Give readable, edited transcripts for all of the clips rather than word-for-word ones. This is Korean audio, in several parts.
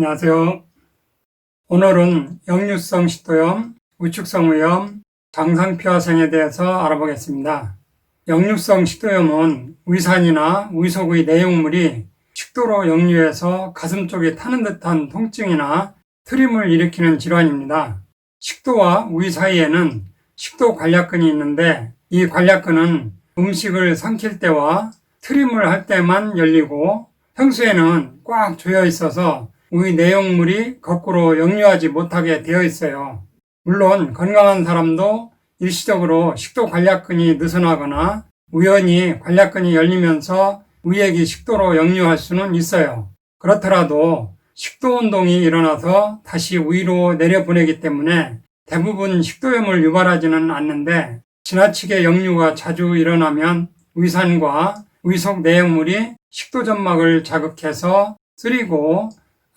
안녕하세요. 오늘은 역류성 식도염, 위축성 위염, 장상피화생에 대해서 알아보겠습니다. 역류성 식도염은 위산이나 위속의 내용물이 식도로 역류해서 가슴 쪽에 타는 듯한 통증이나 트림을 일으키는 질환입니다. 식도와 위 사이에는 식도 관략근이 있는데 이 관략근은 음식을 삼킬 때와 트림을 할 때만 열리고 평소에는 꽉 조여 있어서 위 내용물이 거꾸로 역류하지 못하게 되어 있어요. 물론 건강한 사람도 일시적으로 식도 관략근이 느슨하거나 우연히 관략근이 열리면서 위액이 식도로 역류할 수는 있어요. 그렇더라도 식도 운동이 일어나서 다시 위로 내려보내기 때문에 대부분 식도염을 유발하지는 않는데 지나치게 역류가 자주 일어나면 위산과 위속 내용물이 식도점막을 자극해서 쓰리고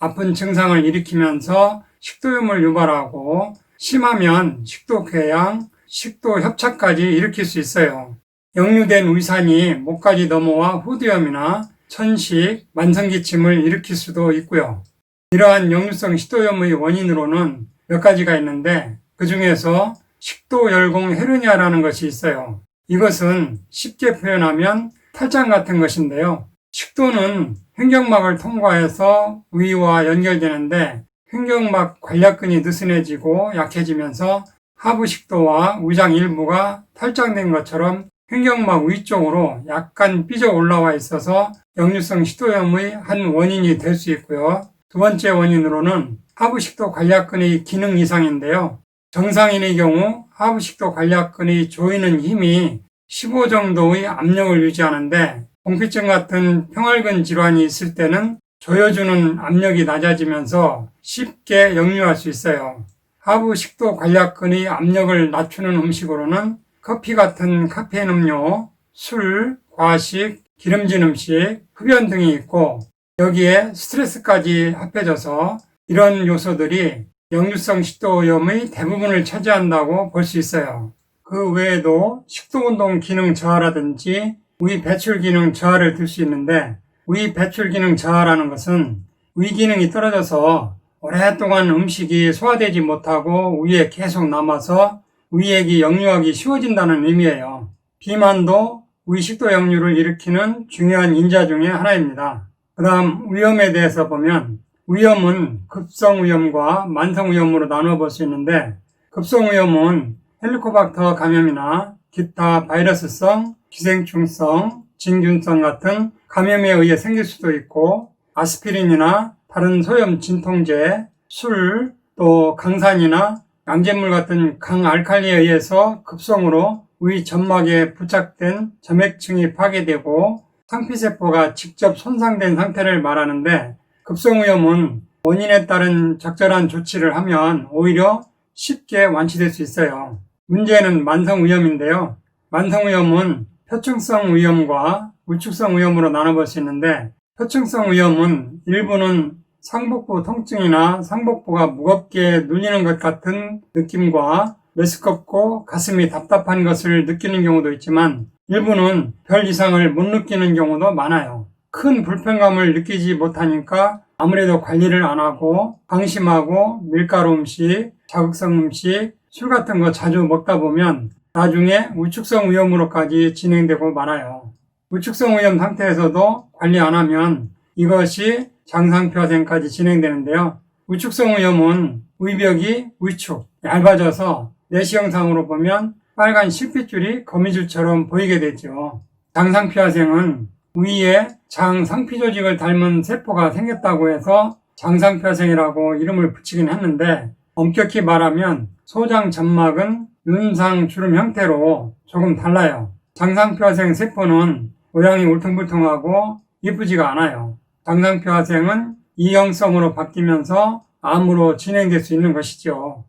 아픈 증상을 일으키면서 식도염을 유발하고 심하면 식도궤양, 식도협착까지 일으킬 수 있어요. 역류된 위산이 목까지 넘어와 후두염이나 천식, 만성기침을 일으킬 수도 있고요. 이러한 역류성 식도염의 원인으로는 몇 가지가 있는데 그 중에서 식도열공 헤르니아라는 것이 있어요. 이것은 쉽게 표현하면 탈장 같은 것인데요. 식도는 횡격막을 통과해서 위와 연결되는데 횡격막 관략근이 느슨해지고 약해지면서 하부식도와 위장 일부가 탈장된 것처럼 횡격막 위쪽으로 약간 삐져 올라와 있어서 역류성 식도염의 한 원인이 될 수 있고요. 두 번째 원인으로는 하부식도 관략근의 기능 이상인데요. 정상인의 경우 하부식도 관략근의 조이는 힘이 15 정도의 압력을 유지하는데 공피증 같은 평활근 질환이 있을 때는 조여주는 압력이 낮아지면서 쉽게 역류할 수 있어요. 하부 식도 관략근의 압력을 낮추는 음식으로는 커피 같은 카페인 음료, 술, 과식, 기름진 음식, 흡연 등이 있고 여기에 스트레스까지 합해져서 이런 요소들이 역류성 식도염의 대부분을 차지한다고 볼 수 있어요. 그 외에도 식도운동 기능 저하라든지 위 배출 기능 저하를 들 수 있는데 위 배출 기능 저하라는 것은 위 기능이 떨어져서 오랫동안 음식이 소화되지 못하고 위에 계속 남아서 위액이 역류하기 쉬워진다는 의미예요. 비만도 위 식도 역류를 일으키는 중요한 인자 중에 하나입니다. 그 다음 위염에 대해서 보면 위염은 급성위염과 만성위염으로 나눠 볼 수 있는데 급성위염은 헬리코박터 감염이나 기타 바이러스성, 기생충성, 진균성 같은 감염에 의해 생길 수도 있고 아스피린이나 다른 소염 진통제, 술, 또 강산이나 양잿물 같은 강알칼리에 의해서 급성으로 위 점막에 부착된 점액층이 파괴되고 상피세포가 직접 손상된 상태를 말하는데 급성위염은 원인에 따른 적절한 조치를 하면 오히려 쉽게 완치될 수 있어요. 문제는 만성위염인데요. 만성위염은 표층성 위염과 위축성 위염으로 나눠볼 수 있는데 표층성 위염은 일부는 상복부 통증이나 상복부가 무겁게 눌리는 것 같은 느낌과 메스껍고 가슴이 답답한 것을 느끼는 경우도 있지만 일부는 별 이상을 못 느끼는 경우도 많아요. 큰 불편감을 느끼지 못하니까 아무래도 관리를 안 하고 방심하고 밀가루 음식, 자극성 음식, 술 같은 거 자주 먹다 보면 나중에 위축성 위염으로까지 진행되고 말아요. 위축성 위염 상태에서도 관리 안 하면 이것이 장상표화생까지 진행되는데요. 위축성 위염은 위벽이 위축, 얇아져서 내시경상으로 보면 빨간 실핏줄이 거미줄처럼 보이게 되죠. 장상표화생은 위에 장 상피 조직을 닮은 세포가 생겼다고 해서 장상표화생이라고 이름을 붙이긴 했는데 엄격히 말하면 소장 점막은 윤상 주름 형태로 조금 달라요. 장상표화생 세포는 모양이 울퉁불퉁하고 이쁘지가 않아요. 장상표화생은 이형성으로 바뀌면서 암으로 진행될 수 있는 것이죠.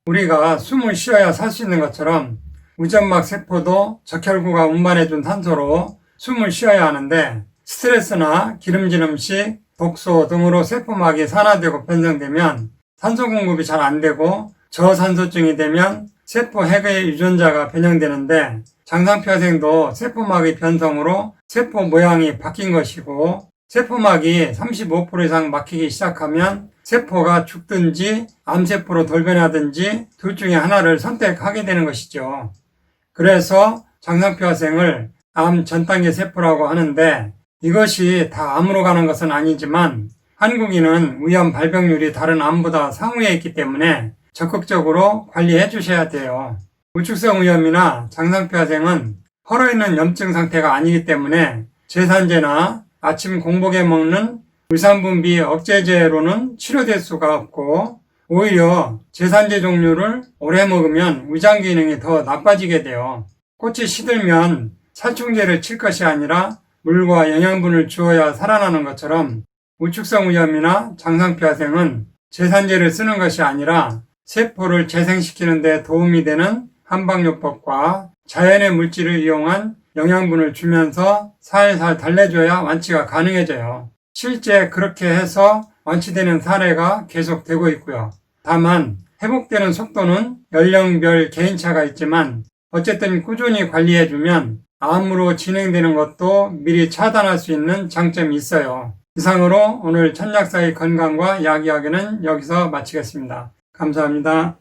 우리가 숨을 쉬어야 살 수 있는 것처럼 위점막 세포도 적혈구가 운반해준 산소로 숨을 쉬어야 하는데 스트레스나 기름진 음식, 독소 등으로 세포막이 산화되고 변성되면 산소 공급이 잘 안 되고 저산소증이 되면 세포 핵의 유전자가 변형되는데 장상표화생도 세포막의 변성으로 세포 모양이 바뀐 것이고 세포막이 35% 이상 막히기 시작하면 세포가 죽든지 암세포로 돌변하든지 둘 중에 하나를 선택하게 되는 것이죠. 그래서 장상표화생을 암 전단계 세포라고 하는데 이것이 다 암으로 가는 것은 아니지만 한국인은 위암 발병률이 다른 암보다 상위에 있기 때문에 적극적으로 관리해 주셔야 돼요. 우축성 위염이나 장상표화생은 헐어 있는 염증 상태가 아니기 때문에 제산제나 아침 공복에 먹는 의산분비 억제제로는 치료될 수가 없고 오히려 제산제 종류를 오래 먹으면 위장 기능이 더 나빠지게 돼요. 꽃이 시들면 살충제를 칠 것이 아니라 물과 영양분을 주어야 살아나는 것처럼 우축성 위염이나 장상표화생은 제산제를 쓰는 것이 아니라 세포를 재생시키는 데 도움이 되는 한방요법과 자연의 물질을 이용한 영양분을 주면서 살살 달래줘야 완치가 가능해져요. 실제 그렇게 해서 완치되는 사례가 계속되고 있고요. 다만 회복되는 속도는 연령별 개인차가 있지만 어쨌든 꾸준히 관리해주면 암으로 진행되는 것도 미리 차단할 수 있는 장점이 있어요. 이상으로 오늘 천약사의 건강과 약 이야기는 여기서 마치겠습니다. 감사합니다.